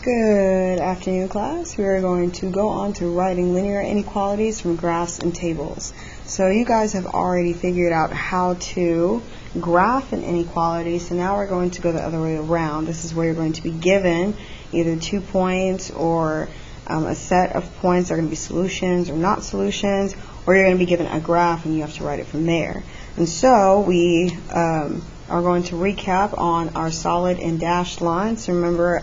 Good afternoon, class. We are going to go on to writing linear inequalities from graphs and tables. So you guys have already figured out how to graph an inequality, so now we're going to go the other way around. This is where you're going to be given either 2 points or a set of points that are going to be solutions or not solutions, or you're going to be given a graph and you have to write it from there. And so we are going to recap on our solid and dashed lines. So remember,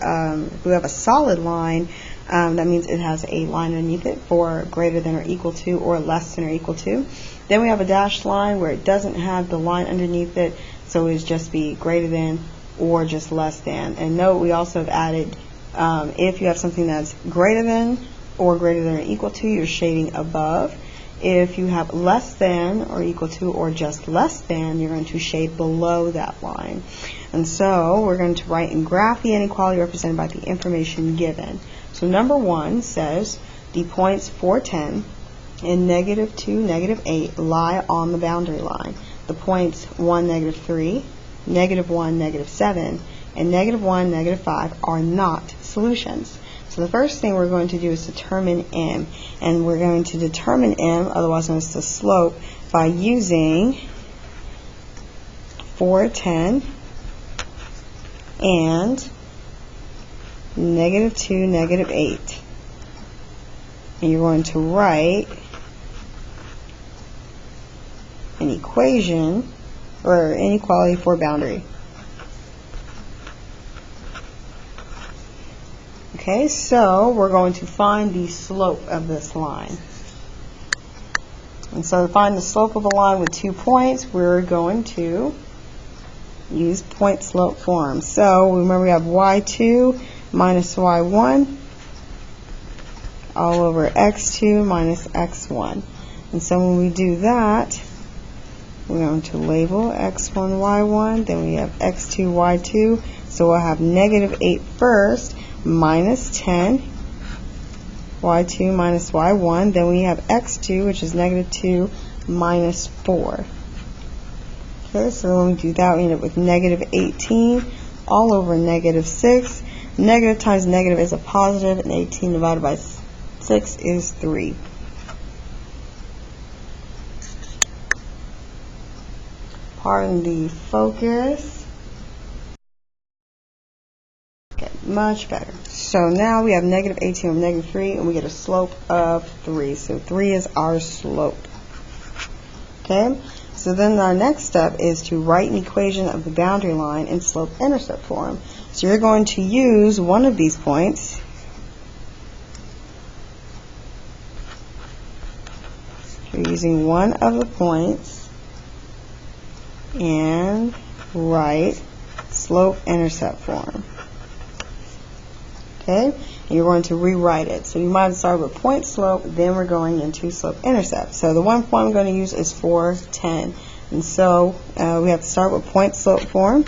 if we have a solid line, that means it has a line underneath it for greater than or equal to or less than or equal to. Then we have a dashed line where it doesn't have the line underneath it, so it would just be greater than or just less than. And note, we also have added, if you have something that's greater than or equal to, you're shading above. If you have less than or equal to or just less than, you're going to shade below that line. And so we're going to write and graph the inequality represented by the information given. So number 1 says the points 4, 10 and negative 2, negative 8 lie on the boundary line. The points 1, negative 3, negative 1, negative 7, and negative 1, negative 5 are not solutions. So the first thing we're going to do is determine m, and we're going to determine m, otherwise known as the slope, by using 4, 10 and negative 2, negative 8. And you're going to write an equation or inequality for boundary. Okay, so we're going to find the slope of this line. And so to find the slope of a line with 2 points, we're going to use point slope form. So remember, we have y2 minus y1 all over x2 minus x1. And so when we do that, we're going to label x1, y1, then we have x2, y2. So we'll have negative 8 first, minus 10, y2 minus y1. Then we have x2, which is negative 2, minus 4. Okay, so when we do that, we end up with negative 18 all over negative 6. Negative times negative is a positive, and 18 divided by 6 is 3. Pardon the focus. Okay, much better. So now we have negative 18 over negative 3, and we get a slope of 3. So 3 is our slope. Okay, so then our next step is to write an equation of the boundary line in slope-intercept form. So you're going to use one of these points. You're using one of the points and write slope-intercept form. Okay, and you're going to rewrite it. So you might start with point slope, then we're going into slope-intercept. So the one point I'm going to use is 4, 10. And so we have to start with point slope form.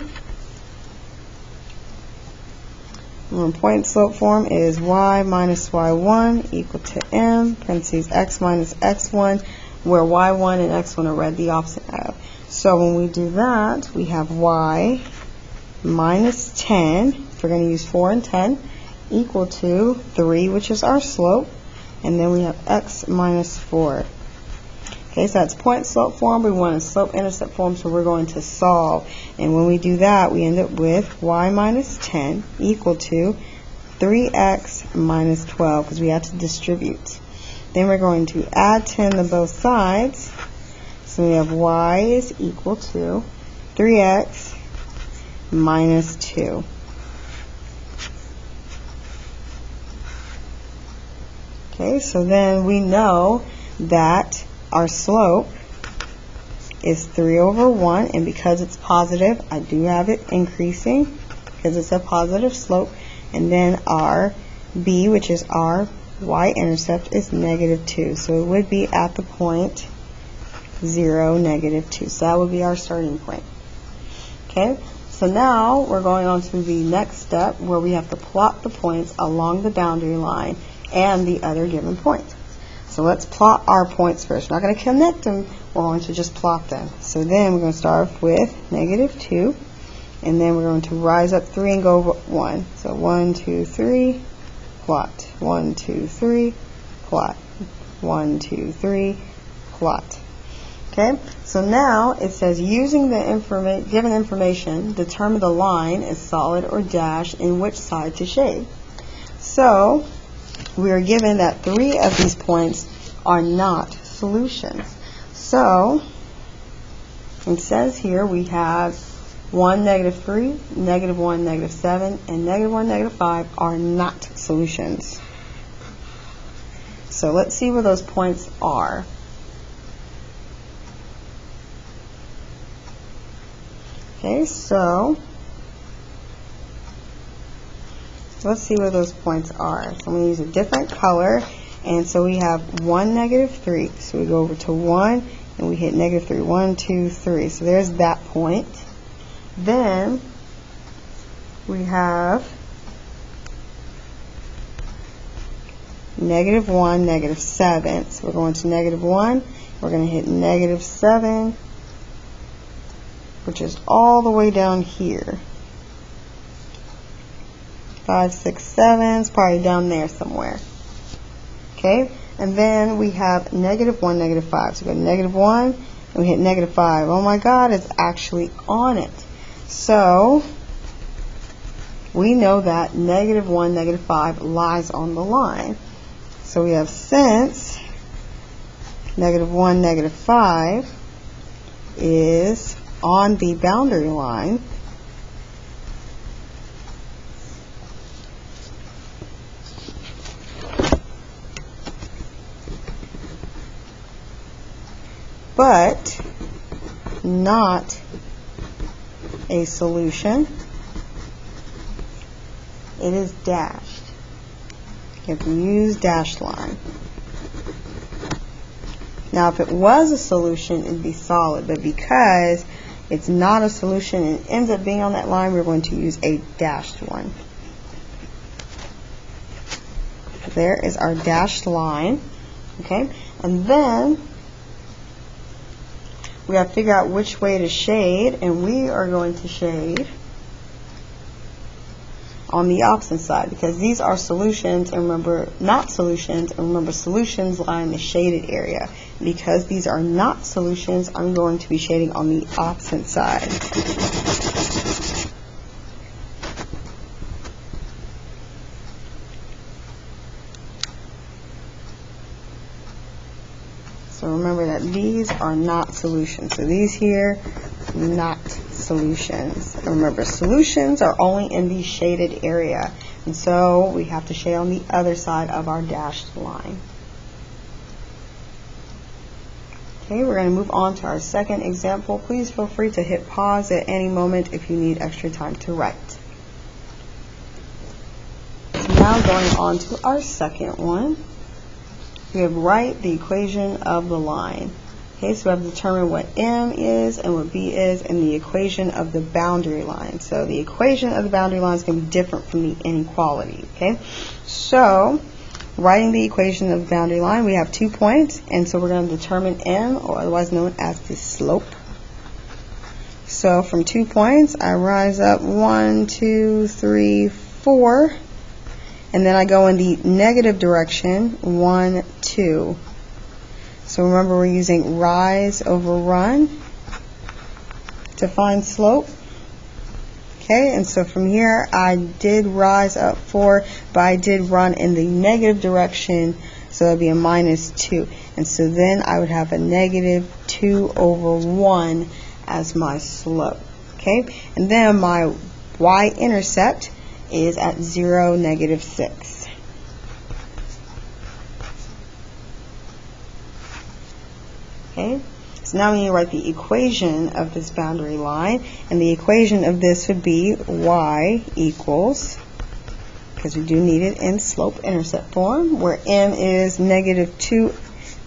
And point slope form is y minus y1 equal to m, parentheses x minus x1, where y1 and x1 are read the opposite of. So when we do that, we have y minus 10, if we're going to use 4 and 10, equal to 3, which is our slope, and then we have x minus 4. Okay, so that's point slope form. We want a slope intercept form, so we're going to solve. And when we do that, we end up with y minus 10 equal to 3x minus 12, because we have to distribute. Then we're going to add 10 to both sides. So we have y is equal to 3x minus 2. Okay, so then we know that our slope is 3 over 1, and because it's positive, I do have it increasing because it's a positive slope. And then our b, which is our y-intercept, is negative 2. So it would be at the point 0, negative 2. So that would be our starting point. Okay, so now we're going on to the next step where we have to plot the points along the boundary line and the other given points. So let's plot our points first. We're not going to connect them, we're going to just plot them. So then we're going to start with negative 2 And then we're going to rise up 3 and go over 1. So 1, 2, 3, plot. 1, 2, 3, plot. 1, 2, 3, plot. Okay, so now it says using the given information, determine the line is solid or dashed and which side to shade. So we are given that 3 of these points are not solutions. So it says here we have 1, -3, -1, -7, and -1, -5 are not solutions. So let's see where those points are. Okay, so let's see where those points are. So I'm going to use a different color. And so we have 1, -3. So we go over to 1 and we hit -3. 1, 2, 3. So there's that point. Then we have -1, -7. So we're going to -1. We're going to hit -7, which is all the way down here. 5, 6, 7. It's probably down there somewhere. Okay, and then we have -1, -5. So we go -1 and we hit -5. Oh my God, it's actually on it. So we know that -1, -5 lies on the line. So we have since -1, -5 is on the boundary line, but not a solution, it is dashed. You have to use dashed line. Now if it was a solution, it'd be solid, but because it's not a solution and it ends up being on that line, we're going to use a dashed one. There is our dashed line. Okay, and then we have to figure out which way to shade, and we are going to shade on the opposite side because these are solutions, and remember, not solutions, and remember, solutions lie in the shaded area. Because these are not solutions, I'm going to be shading on the opposite side. So remember that these are not solutions. So these here, not solutions. And remember, solutions are only in the shaded area. And so we have to shade on the other side of our dashed line. Okay, we're going to move on to our second example. Please feel free to hit pause at any moment if you need extra time to write. So now going on to our second one. We have write the equation of the line. Okay, so we have to determine what M is and what B is and the equation of the boundary line. So the equation of the boundary line is going to be different from the inequality. Okay, so writing the equation of the boundary line, we have 2 points, and so we're going to determine M, or otherwise known as the slope. So from 2 points, I rise up 1, 2, 3, 4. And then I go in the negative direction, 1, 2. So remember, we're using rise over run to find slope. Okay, and so from here, I did rise up 4, but I did run in the negative direction, so that would be a -2. And so then I would have a -2 over 1 as my slope. Okay, and then my y-intercept is at 0, -6. Okay, so now we need to write the equation of this boundary line, and the equation of this would be y equals, because we do need it in slope-intercept form, where M is -2,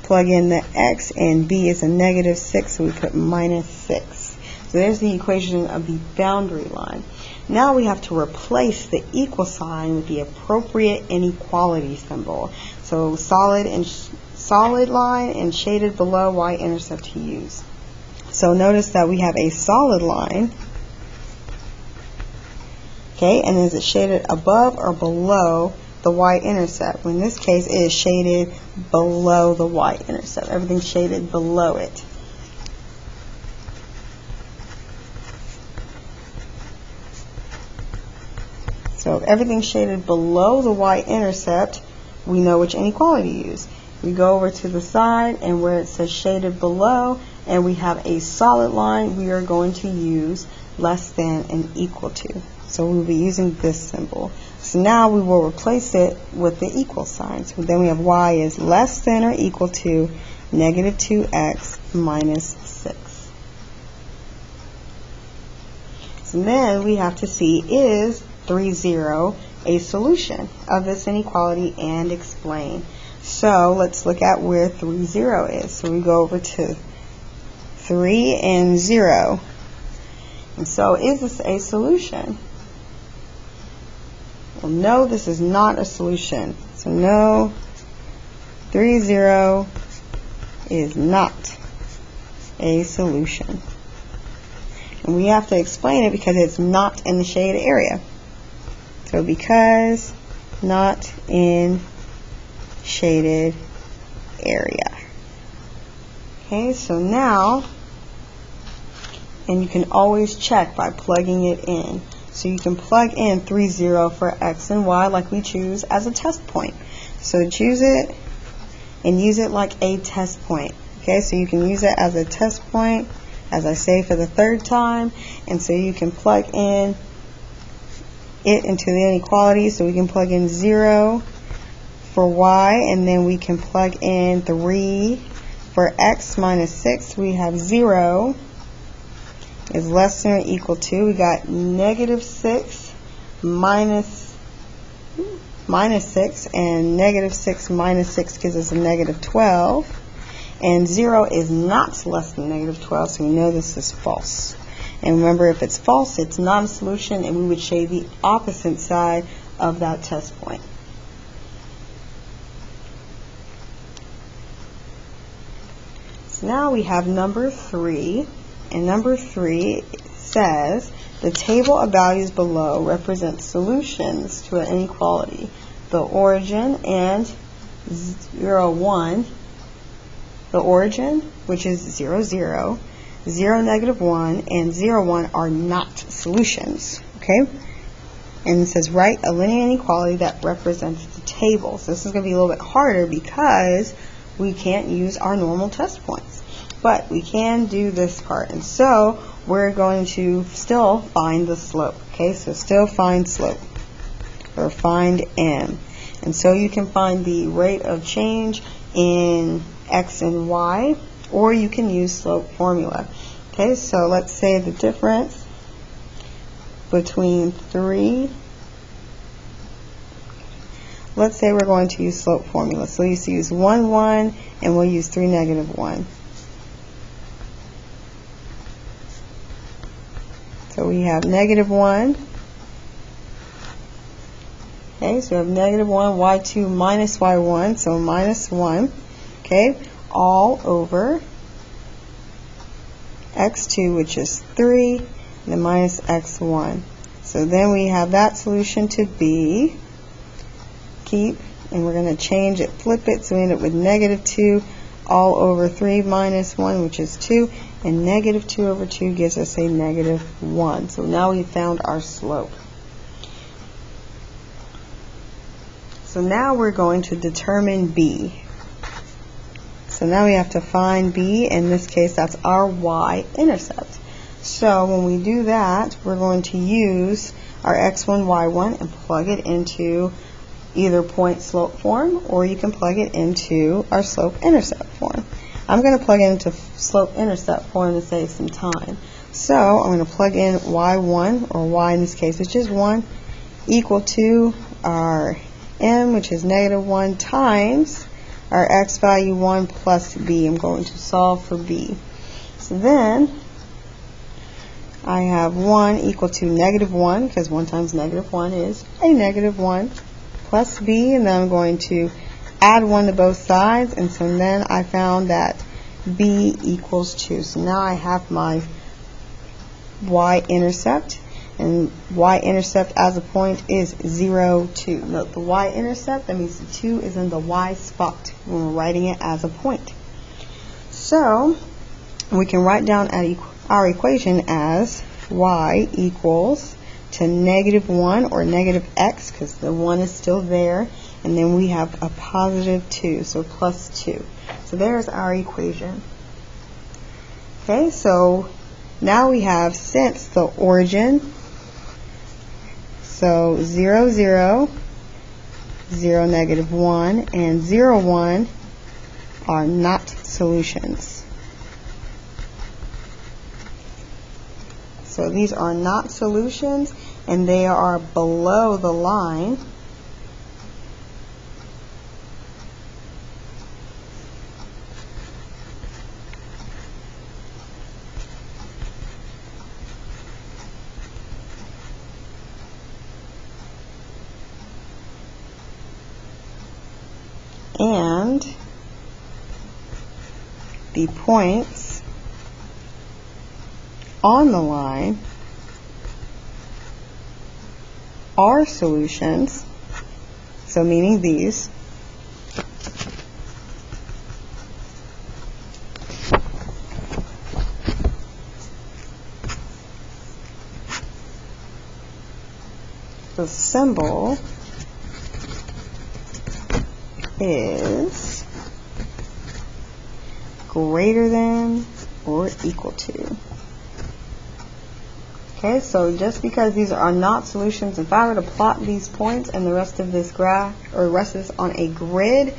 plug in the x, and B is a -6, so we put -6. So there's the equation of the boundary line. Now we have to replace the equal sign with the appropriate inequality symbol. So solid line and shaded below y-intercept to use. So notice that we have a solid line Okay, and is it shaded above or below the y-intercept? In this case, it is shaded below the y-intercept. Everything's shaded below it. So if everything's shaded below the y-intercept, we know which inequality to use. We go over to the side, and where it says shaded below, and we have a solid line, we are going to use less than and equal to. So we'll be using this symbol. So now we will replace it with the equal sign. So then we have y is less than or equal to negative 2x minus 6. So then we have to see, is 3, 0 a solution of this inequality, and explain. So let's look at where 3, 0 is. So we go over to 3 and 0. And so is this a solution? Well, no, this is not a solution. So no, 3, 0 is not a solution. And we have to explain it because it's not in the shaded area. So because not in shaded area. Okay, so now, and you can always check by plugging it in. So you can plug in 3, 0 for x and y like we choose as a test point. So choose it and use it like a test point. Okay, so you can use it as a test point, as I say for the 3rd time. And so you can plug in it into the inequality. So we can plug in 0 for y, and then we can plug in 3 for x minus 6. We have 0 is less than or equal to, we got negative 6 minus 6, and negative 6 minus 6 gives us a negative 12, and 0 is not less than negative 12, so we know this is false. And remember, if it's false, it's not a solution, and we would shade the opposite side of that test point. So now we have number 3. And number 3 says the table of values below represents solutions to an inequality. The origin and 0, 1, the origin, which is 0, 0, 0, negative 1, and 0, 1 are not solutions. Okay? And it says write a linear inequality that represents the table. So this is going to be a little bit harder because we can't use our normal test points. But we can do this part, and so we're going to still find the slope. Okay, so still find slope, or find m. And so you can find the rate of change in x and y, or you can use slope formula. Okay, so let's say the difference between 3, let's say we're going to use slope formula. So you use 1, 1, and we'll use 3, negative 1. So we have negative 1. Okay, so we have negative 1, y2 minus y1, so minus 1. Okay, all over x2, which is 3, and then minus x1. So then we have that solution to be, keep, and we're going to change it, flip it, so we end up with negative 2 all over 3 minus 1, which is 2, and negative 2 over 2 gives us a negative 1. So now we've found our slope. So now we're going to determine b. So now we have to find b. In this case, that's our y-intercept. So when we do that, we're going to use our x1, y1 and plug it into either point slope form, or you can plug it into our slope intercept form. I'm going to plug it into slope intercept form to save some time. So I'm going to plug in y1, or y in this case, which is 1, equal to our m, which is negative 1, times our x value 1 plus b. I'm going to solve for b. So then I have 1 equal to negative 1, because 1 times negative 1 is a negative 1, plus b, and then I'm going to add 1 to both sides, and so then I found that b equals 2. So now I have my y-intercept, And y-intercept as a point is 0, 2. Note the y-intercept, that means the 2 is in the y spot when we're writing it as a point. So we can write down our equation as y equals to negative 1 or negative x, because the 1 is still there, and then we have a positive 2, so plus 2. So there's our equation. Okay, so now we have, since the origin, so 0, 0, 0, negative 1, and 0, 1 are not solutions. So these are not solutions, and they are below the line. And the points on the line are solutions, so meaning these. The symbol is greater than or equal to. Okay, so just because these are not solutions, if I were to plot these points and the rest of this graph, or rest of this on a grid,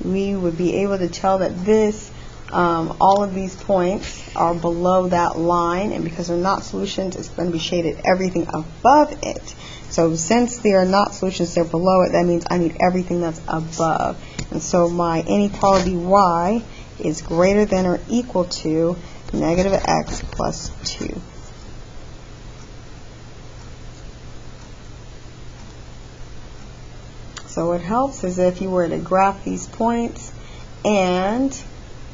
we would be able to tell that this, all of these points are below that line, and because they're not solutions, it's going to be shaded everything above it. So since they are not solutions, they're below it, that means I need everything that's above. And so my inequality y is greater than or equal to negative x plus 2. So what helps is if you were to graph these points and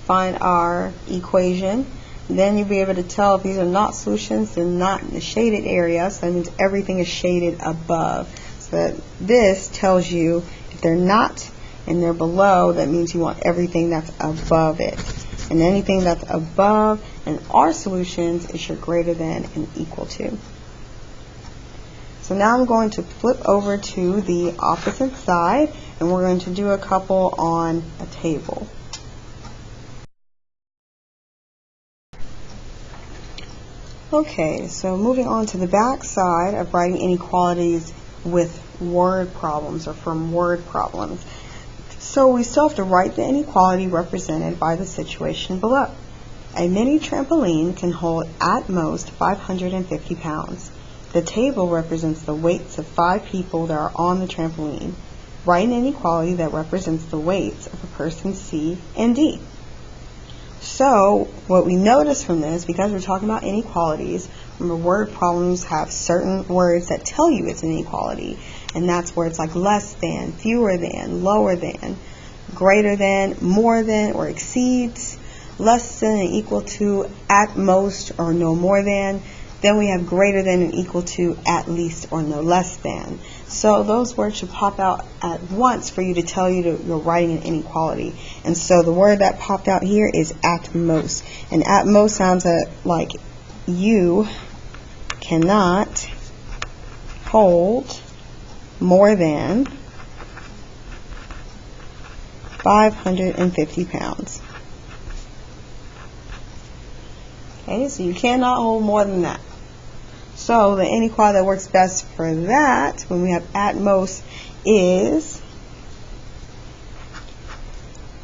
find our equation, then you'll be able to tell if these are not solutions, they're not in the shaded area, so that means everything is shaded above. So that this tells you if they're not and they're below, that means you want everything that's above it. And anything that's above and are solutions is your greater than and equal to. So now I'm going to flip over to the opposite side, and we're going to do a couple on a table. Okay, so moving on to the back side of writing inequalities with word problems or from word problems. So we still have to write the inequality represented by the situation below. A mini trampoline can hold at most 550 pounds. The table represents the weights of 5 people that are on the trampoline. Write an inequality that represents the weights of a person C and D. So what we notice from this, because we're talking about inequalities, remember word problems have certain words that tell you it's an inequality, and that's words like less than, fewer than, lower than, greater than, more than, or exceeds, less than and equal to, at most, or no more than. Then we have greater than and equal to, at least, or no less than. So those words should pop out at once for you to tell you you're writing an inequality. And so the word that popped out here is at most. And at most sounds like you cannot hold more than 550 pounds. Okay, so you cannot hold more than that. So the inequality that works best for that, when we have at most, is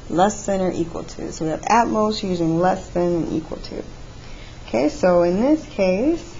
less than or equal to. So we have at most using less than and equal to. Okay, so in this case,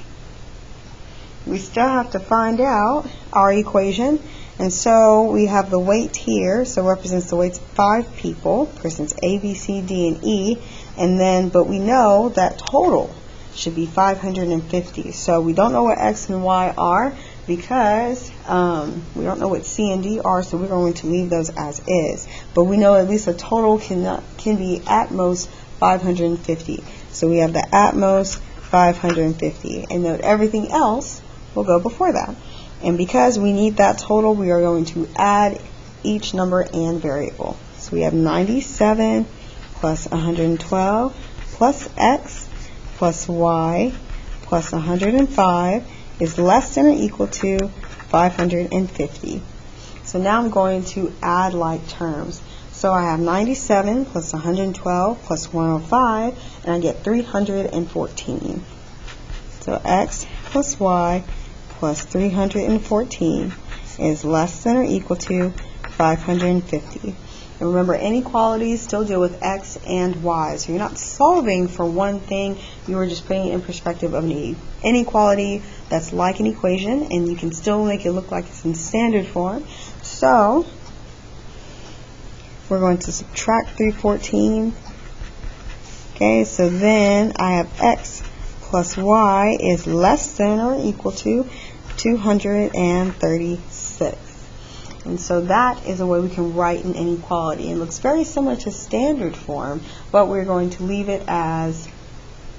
we still have to find out our equation. And so we have the weight here, so it represents the weights of 5 people, persons A, B, C, D, and E. And then, but we know that total should be 550. So we don't know what X and Y are because we don't know what C and D are, so we're going to leave those as is. But we know at least a total can be at most 550. So we have the at most 550. And note everything else will go before that. And because we need that total, we are going to add each number and variable. So we have 97 plus 112 plus x plus y plus 105 is less than or equal to 550. So now I'm going to add like terms. So I have 97 plus 112 plus 105, and I get 314. So x plus y plus 314 is less than or equal to 550. And remember, inequalities still deal with x and y. So you're not solving for one thing, you are just putting it in perspective of an inequality that's like an equation, and you can still make it look like it's in standard form. So we're going to subtract 314. Okay, so then I have x plus y is less than or equal to 236. And so that is a way we can write an inequality. It looks very similar to standard form, but we're going to leave it as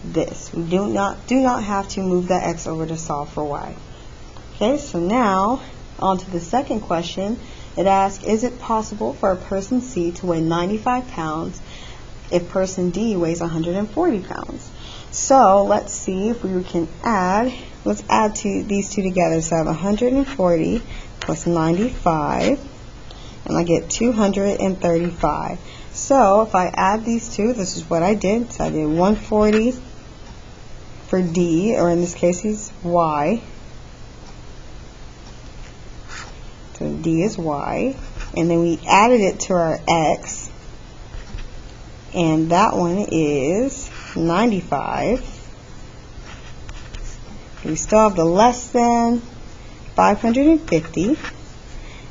this. We do not have to move that x over to solve for y. Okay, so now on to the second question. It asks, is it possible for a person C to weigh 95 pounds if person D weighs 140 pounds? So let's see if we can add. Let's add these two together. So I have 140 plus 95, and I get 235. So if I add these two, this is what I did. So I did 140 for D, or in this case he's Y. So D is Y. And then we added it to our X, and that one is 95. We still have the less than 550,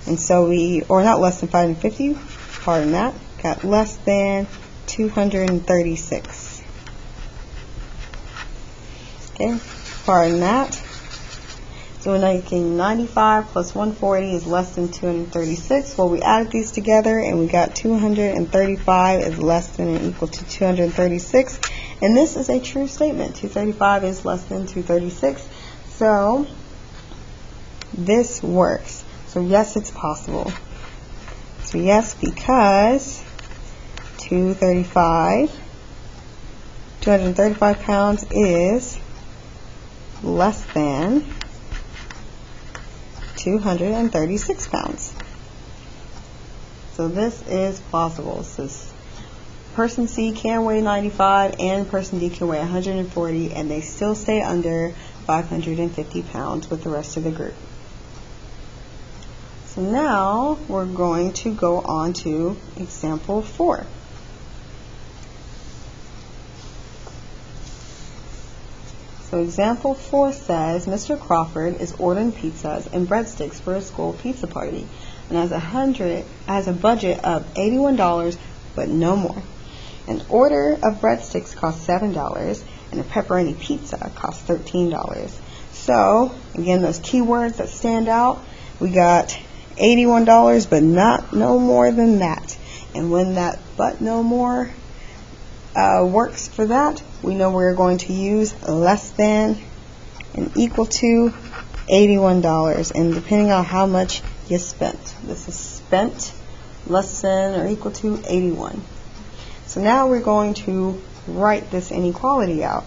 and so or not less than 550, pardon that, got less than 236. Okay, pardon that. So we're making 95 plus 140 is less than 236. Well, we added these together and we got 235 is less than or equal to 236. And this is a true statement. 235 is less than 236. So this works. So yes, it's possible. So yes, because 235 pounds is less than 236 pounds. So this is plausible. So person C can weigh 95 and person D can weigh 140, and they still stay under 550 pounds with the rest of the group. So now we're going to go on to example 4. So example 4 says, Mr. Crawford is ordering pizzas and breadsticks for a school pizza party and has a budget of $81, but no more. An order of breadsticks costs $7 and a pepperoni pizza costs $13. So again, those keywords that stand out, we got $81, but no more than that. And when that but no more works for that, we know we're going to use less than and equal to $81, and depending on how much you spent. This is spent less than or equal to 81. So now we're going to write this inequality out.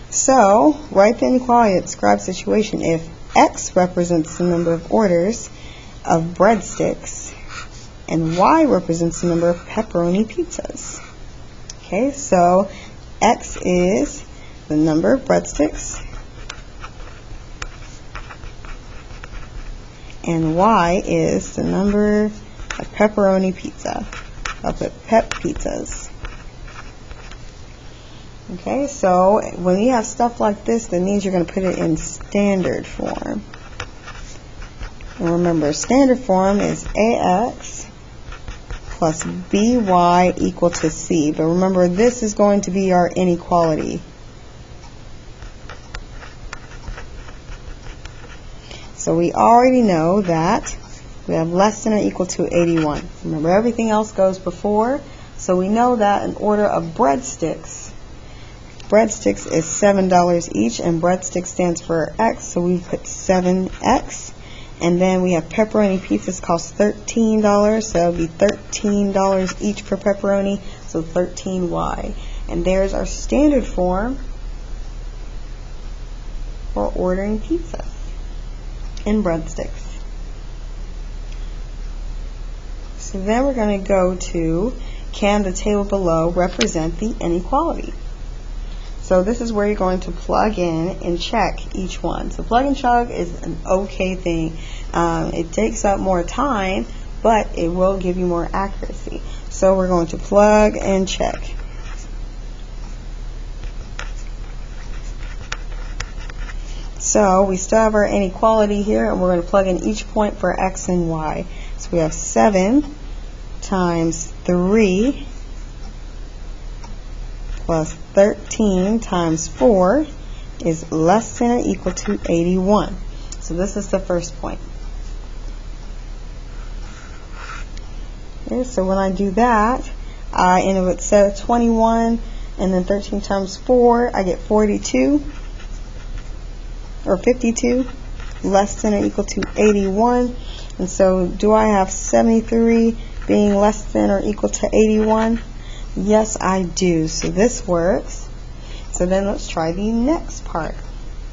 So write the inequality that describes the situation if X represents the number of orders of breadsticks and Y represents the number of pepperoni pizzas. Okay, so X is the number of breadsticks and Y is the number of pepperoni pizza. I'll put pep pizzas. Okay, so when you have stuff like this, that means you're going to put it in standard form. And remember, standard form is AX plus BY equal to C. But remember, this is going to be our inequality. So we already know that we have less than or equal to 81. Remember, everything else goes before. So we know that an order of breadsticks breadsticks is $7 each, and breadstick stands for X, so we put 7X. And then we have pepperoni pizzas cost $13, so it'll be $13 each per pepperoni, so 13Y. And there's our standard form for ordering pizza and breadsticks. So then we're going to go to, can the table below represent the inequality? So this is where you're going to plug in and check each one. So plug and chug is an okay thing. It takes up more time, but it will give you more accuracy. So we're going to plug and check. So we still have our inequality here, and we're going to plug in each point for X and Y. So we have 7 times 3 plus 13 times 4 is less than or equal to 81. So this is the first point. Okay, so when I do that, I end up with 21, and then 13 times 4, I get 42, or 52, less than or equal to 81. And so do I have 73 being less than or equal to 81? Yes, I do. So this works. So then let's try the next part,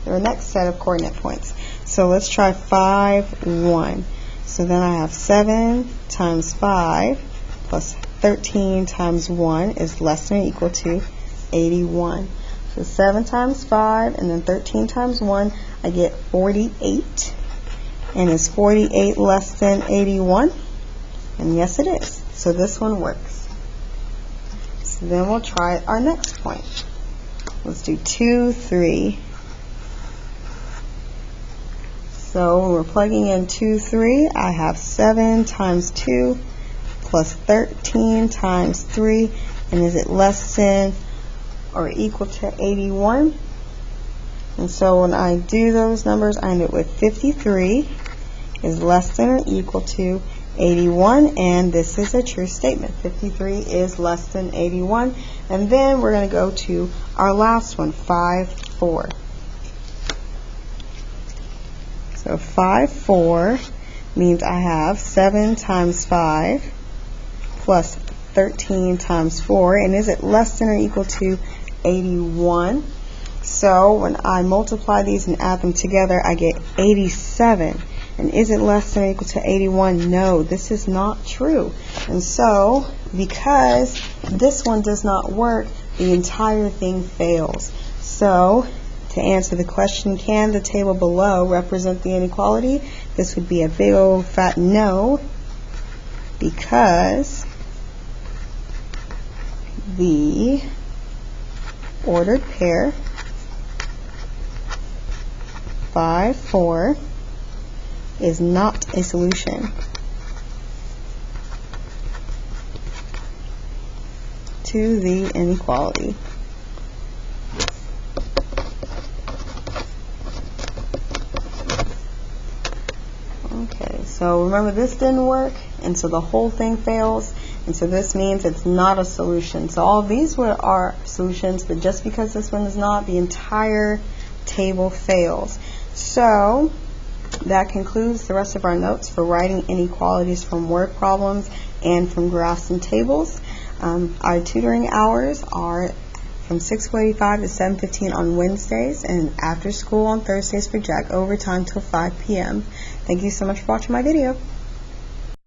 or next set of coordinate points. So let's try 5, 1. So then I have 7 times 5 plus 13 times 1 is less than or equal to 81. So 7 times 5 and then 13 times 1, I get 48. And is 48 less than 81? And yes, it is. So this one works. So then we'll try our next point. Let's do 2, 3. So when we're plugging in 2, 3, I have 7 times 2 plus 13 times 3. And is it less than or equal to 81? And so when I do those numbers, I end up with 53 is less than or equal to 81, and this is a true statement. 53 is less than 81. And then we're going to go to our last one, 5, 4. So 5, 4 means I have 7 times 5 plus 13 times 4, and is it less than or equal to 81? So when I multiply these and add them together, I get 87. And is it less than or equal to 81? No, this is not true. And so, because this one does not work, the entire thing fails. So, to answer the question, can the table below represent the inequality? This would be a big old fat no, because the ordered pair 5, 4 is not a solution to the inequality. Okay, so remember this didn't work, and so the whole thing fails, and so this means it's not a solution. So all of these are solutions, but just because this one is not, the entire table fails. So that concludes the rest of our notes for writing inequalities from word problems and from graphs and tables. Our tutoring hours are from 6:45 to 7:15 on Wednesdays, and after school on Thursdays for Jack overtime till 5 p.m. Thank you so much for watching my video.